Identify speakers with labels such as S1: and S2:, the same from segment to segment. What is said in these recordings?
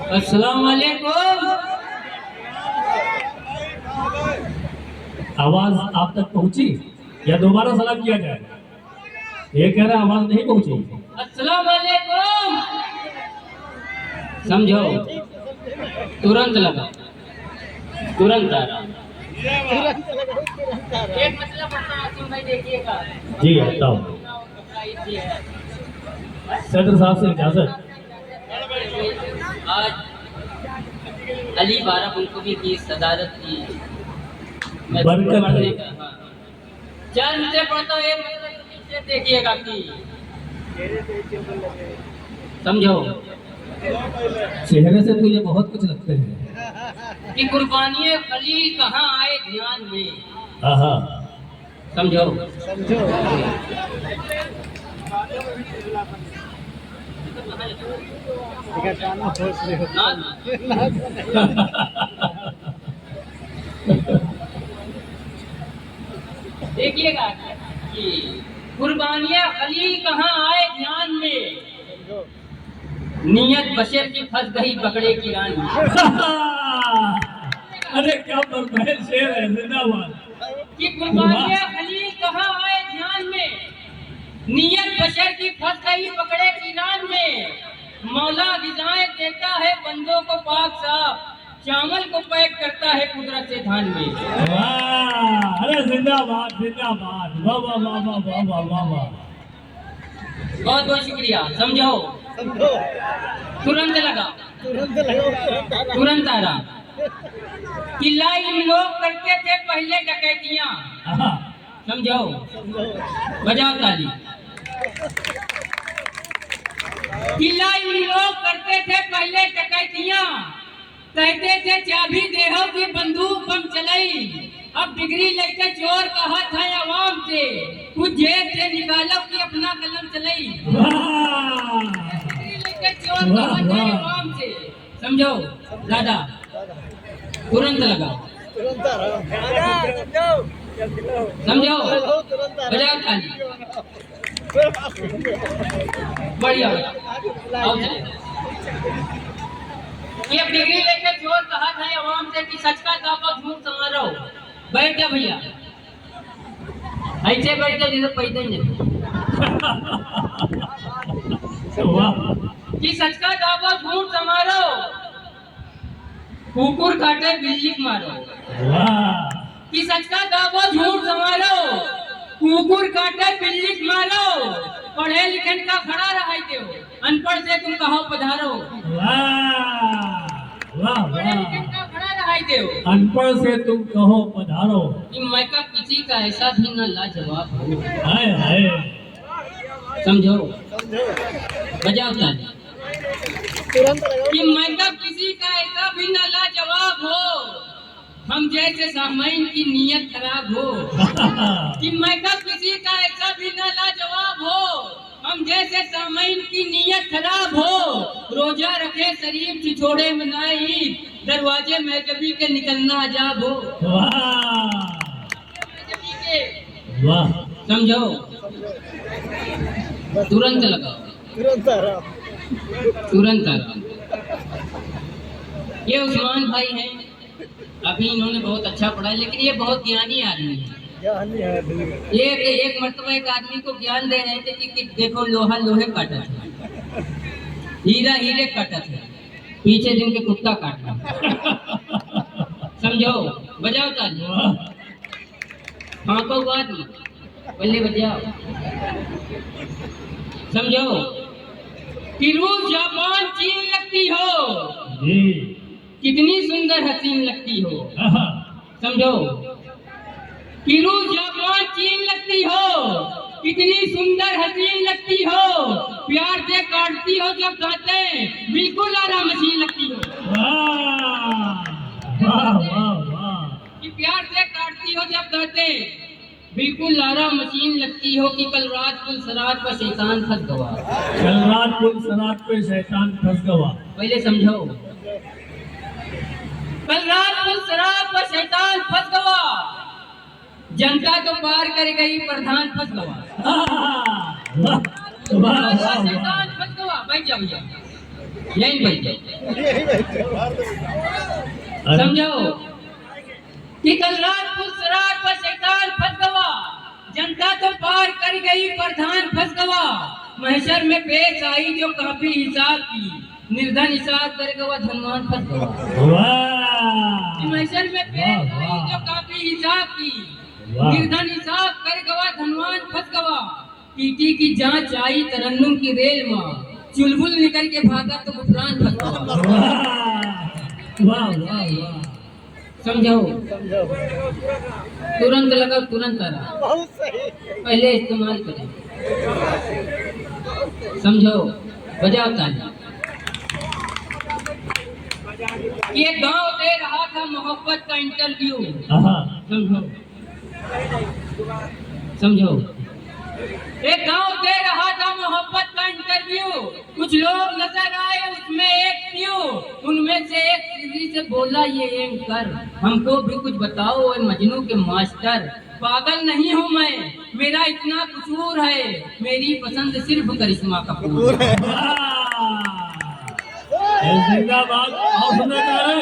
S1: अस्सलाम वालेकुम।
S2: आवाज आप तक पहुंची या दोबारा सलाम किया जाए? ये कह रहा आवाज नहीं पहुंची।
S1: अस्सलाम वालेकुम। समझो, तुरंत लगा, तुरंत आ रहा। एक मतलब आसिम भाई देखिएगा।
S2: जी बताओ। सदर साहब से इजाजत।
S1: आज अली बारह मुल्कों की सदारत की
S2: बरकत है।
S1: हाँ। चार मुझे पढ़ता हूँ, एक मतलब देखिएगा कि समझो,
S2: चेहरे से तो ये बहुत कुछ लगते हैं
S1: कि कुर्बानी अली कहाँ आए ध्यान में।
S2: आहा।
S1: समझो, देखिएगा कि कुर्बानियाँ अली कहाँ आए ध्यान में, नियत बशर की फंस गई पकड़े की रान में।
S2: अरे क्या बरमहल शेर है, जिंदाबाद।
S1: कि कुर्बानियाँ अली कहाँ आए ध्यान में, नियत बशर की फंस गई पकड़े की रान में। मौला गिज़ाएं देता है बंदों को पाक साफ, चावल को पैक करता है कुदरत से धान में।
S2: वाह, अरे जिंदाबाद जिंदाबाद, वाह वाह वाह वाह वाह वाह वाह वाह।
S1: बहुत बहुत शुक्रिया। समझो, तुरंत लगा, तुरंत आ रहा। किला इन लोग करते थे पहले डकैतियां।
S2: आहा।
S1: समझो, बजाओ ताली। किला इन लोग करते थे पहले डकैतियां, कहते थे चाबी देहो की बंदूक बम चलाई। अब डिग्री लेके चोर कहा था अवाम से, कुछ जेब से निकालो कि अपना कलम चलाई। डिग्री लेके चोर कहा था अवाम से। समझो दादा, तुरंत लगाओ, समझो, बजाओ ताली। बढ़िया, आओ चले। ये डिग्री लेके चोर कहा था अवाम से कि सच का दावा झूठ संवारो। बैठ जा भैया, ऐसे बैठ जा जैसे पैदे नहीं कि सच का दावा झूठ संवारो, कुकुर काटे बिल्ली मारो। कि सच का दावा झूठ संवारो, कुकुर काटे बिल्ली मारो। पढ़े लिखे का खड़ा रहाई दो, अनपढ़ से तुम कहो पधारो। पढ़े लिखे का खड़ा रहाई दो,
S2: अनपढ़ से तुम कहो पधारो।
S1: कि मैका किसी का ऐसा भी न लाजवाब हो।
S2: हाय हाय।
S1: समझो, बजाओ ताली। कि मैका किसी का ऐसा भी न लाजवाब हो, हम जैसे सामईन की नीयत खराब हो। कि मैका किसी का ऐसा भी न लाजवाब हो, हम जैसे सामईन की नीयत खराब हो। रोजा रखे शरीफ छिछोड़े मनाई, दरवाजे महजबी के निकलना अजाब हो।
S2: वाह।
S1: समझो, तुरंत लगाओ, तुरंत आ रहा। ये उस्मान भाई हैं, अभी इन्होंने बहुत अच्छा पढ़ा है, लेकिन ये बहुत ज्ञानी आदमी है। एक मर्तबा एक आदमी को ज्ञान दे रहे थे कि देखो लोहा लोहे काटा था, हीरा हीरे काटा था, पीछे दिन के कुत्ता काटा। समझो, बजाओ ताली। फांको बात बल्ले बजाओ। समझो, कि रूस जापान चीन लगती हो
S2: जी,
S1: कितनी सुंदर हसीन लगती हो। समझो, कि रूस जापान चीन लगती हो कितनी सुंदर हसीन लगती हो। प्यार से काटती हो जब दांतें, बिल्कुल आरा मशीन लगती हो।
S2: वाह वाह वाह।
S1: कि प्यार से काटती हो जब दांतें, बिल्कुल लारा मशीन लगती हो। कि कल रात पुल सरात पर शैतान फंस गवा।
S2: कल रात पुल सरात पे शैतान फंस गवा।
S1: पहले समझो, कल रात पुल सरात पर शैतान फंस गवा, जनता तो पार कर गई प्रधान फंस गवा। शैतान फंस गवा। बैठ जाओ भैया, यहीं बैठ जाओ।
S2: अरे,
S1: समझो कि कल रात फुसरात पर शैतान फंस गवा, जनता तो पार कर गई, प्रधान फंस गवा। महशर में पेश आई जो काफी हिसाब की, निर्धन हिसाब कर गवा, धनवान फंस गवा।
S2: वाह
S1: महशर में पेश आई जो काफी हिसाब की,
S2: वाह।
S1: निर्धन हिसाब कर गवा, धनवान फंस गवा। टीटी की जांच आई तरन्नुम की रेल में, चुलबुल निकल के भागा तो गुफरान फंस गवा।
S2: वाह वाह वाह।
S1: समझो, तुरंत लगाओ, तुरंत आ रहा, पहले इस्तेमाल करें। समझो, बजाओ ताली। ये गांव दे रहा था मोहब्बत का इंटरव्यू। समझो समझो, एक गांव दे रहा था मोहब्बत का इंटरव्यू। कुछ लोग नजर आए उसमें एक क्यों, उनमें से एक सीधी से बोला ये एंकर, हमको भी कुछ बताओ ओए मजनू के मास्टर। पागल नहीं हूँ मैं, मेरा इतना कसूर है, मेरी पसंद सिर्फ करिश्मा कपूर है।
S2: जिंदाबाद। और सुनने का है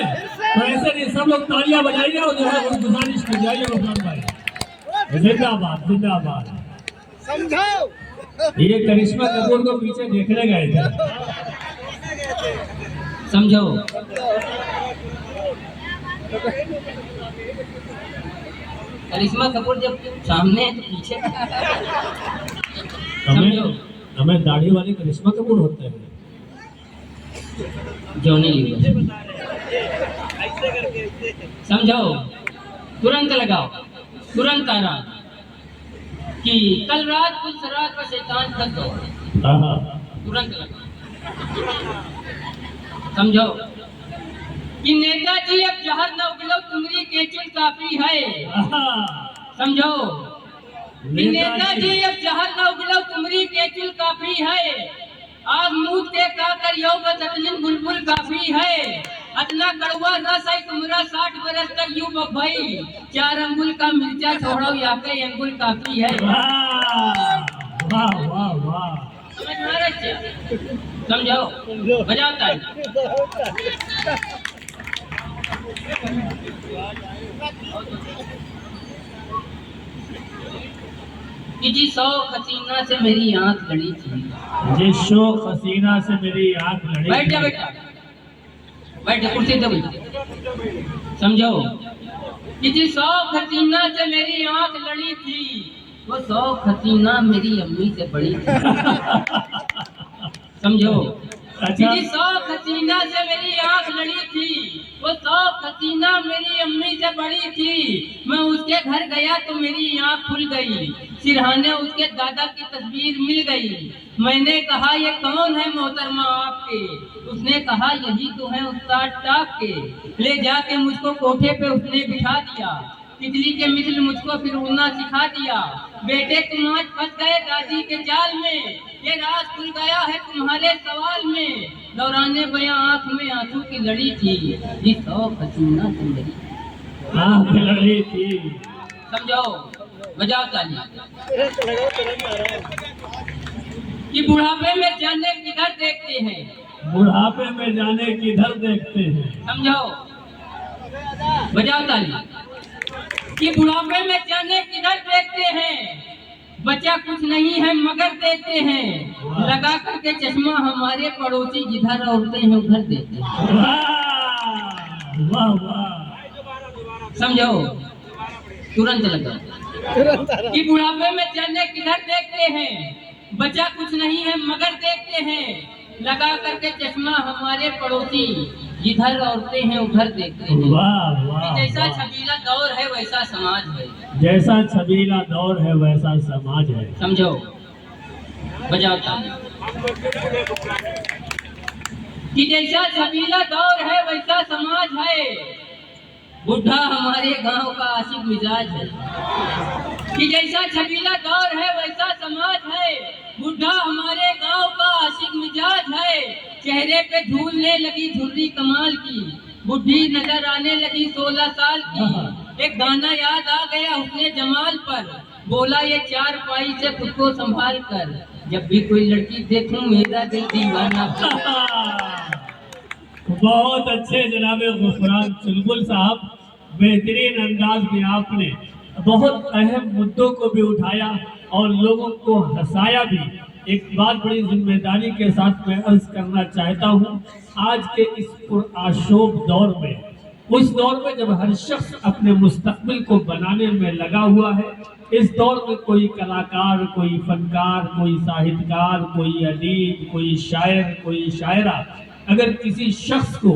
S2: तो ऐसे नहीं, सब लोग तालियां बजाइए और जो है वो गुजारिश की जाइए गुफरान भाई। जिंदाबाद जिंदाबाद।
S3: समझो
S2: ये करिश्मा कपूर को पीछे देखने गए थे।
S1: समझो, करिश्मा कपूर जब सामने है तो पीछे।
S2: हमें हमें दाढ़ी वाली करिश्मा कपूर होते हैं।
S1: जॉनी लीवर। समझो, तुरंत लगाओ, तुरंत आ रहा कि कल रात कुछ रात पर शैतान फंस गया। तुरंत लगाओ। समझो कि नेताजी अब जहर न उगलो, तुमरी केचुल काफी है। समझो कि नेताजी अब जहर न उगलो, तुमरी केचुल काफी है। आग मुंह के का कर यो बदलिन बुलबुल काफी है। अतना कड़वा रस है तुमरा 60 बरस तक यूं बभाई, 4 अंगुल का मिर्चा छोड़ो या के अंगुल काफी है।
S2: वाह वाह वाह।
S1: समझ में आ रहा है? समझो, बजाओ ताली। कि जी शौक हसीना से मेरी आंख लड़ी थी।
S2: जिस शौक हसीना से मेरी आंख लड़ी।
S1: बैठ जा बेटा, बैठ जा, कुर्सी पे बैठ। समझो कि जी शौक हसीना से मेरी आंख लड़ी थी, वो शौक हसीना मेरी अम्मी से बड़ी थी। समझो
S2: अच्छा।
S1: कि शौक हसीना से मेरी आंख लड़ी थी, वो शौक हसीना मेरी अम्मी से बड़ी थी। मैं उसके घर गया तो मेरी आंख खुल गई, सिरहाने उसके दादा की तस्वीर मिल गई। मैंने कहा ये कौन है मोहतरमा आपके, उसने कहा यही तो है उस्ताद टाप के। ले जाके मुझको कोठे पे उसने बिठा दिया, तितली के मिसल मुझको फिर उड़ना सिखा दिया। बेटे तुम आज फंस गए दादी के जाल में, ये राज खुल गया है तुम्हारे सवाल में। दौराने बयां आंख में आंसू की लड़ी थी, ये शौक हसीना से मेरी
S2: आंख लड़ी थी।
S1: समझो, बजाओ ताली। कि बुढ़ापे में जाने किधर देखते हैं,
S2: बुढ़ापे में जाने किधर देखते हैं।
S1: समझो, बजाओ ताली। कि बुढ़ापे में जाने किधर देखते हैं, बचा कुछ नहीं है मगर देते हैं। लगा करके चश्मा हमारे पड़ोसी जिधर औरतें हैं उधर देते हैं।
S2: वाह वाह।
S1: समझो, तुरंत लगा। कि बुढ़ापे में जाने किधर देखते हैं, बचा कुछ नहीं है मगर देखते हैं। लगा करके चश्मा हमारे पड़ोसी जिधर औरतें हैं उधर देखते हैं।
S2: वाह वाह।
S1: जैसा छबीला दौर है वैसा समाज है।
S2: जैसा छबीला दौर है वैसा समाज है।
S1: समझो, बजाओ ताली। कि जैसा छबीला दौर है वैसा समाज है, बुढ़ा हमारे गांव का आशिक मिजाज है। कि जैसा छबीला दौर है वैसा समाज है, बुढ़ा हमारे गांव का आशिक मिजाज है। चेहरे पे झूलने लगी झुर्री कमाल की, बुढ़ी नजर आने लगी 16 साल की। एक गाना याद आ गया उसने जमाल पर, बोला ये 4 पाई से खुद को संभाल कर, जब भी कोई लड़की देखूं मेरा दिल दीवाना।
S2: बहुत अच्छे जनाब गुफरान चुलबुल साहब, बेहतरीन अंदाज में आपने बहुत अहम मुद्दों को भी उठाया और लोगों को हंसाया भी। एक बात बड़ी जिम्मेदारी के साथ मैं अर्ज करना चाहता हूँ, आज के इस पुरआशोब दौर में, उस दौर में जब हर शख्स अपने मुस्तकबिल को बनाने में लगा हुआ है, इस दौर में कोई कलाकार, कोई फनकार, कोई साहित्यकार, कोई अदीब, कोई शायर, कोई शायरा अगर किसी शख्स को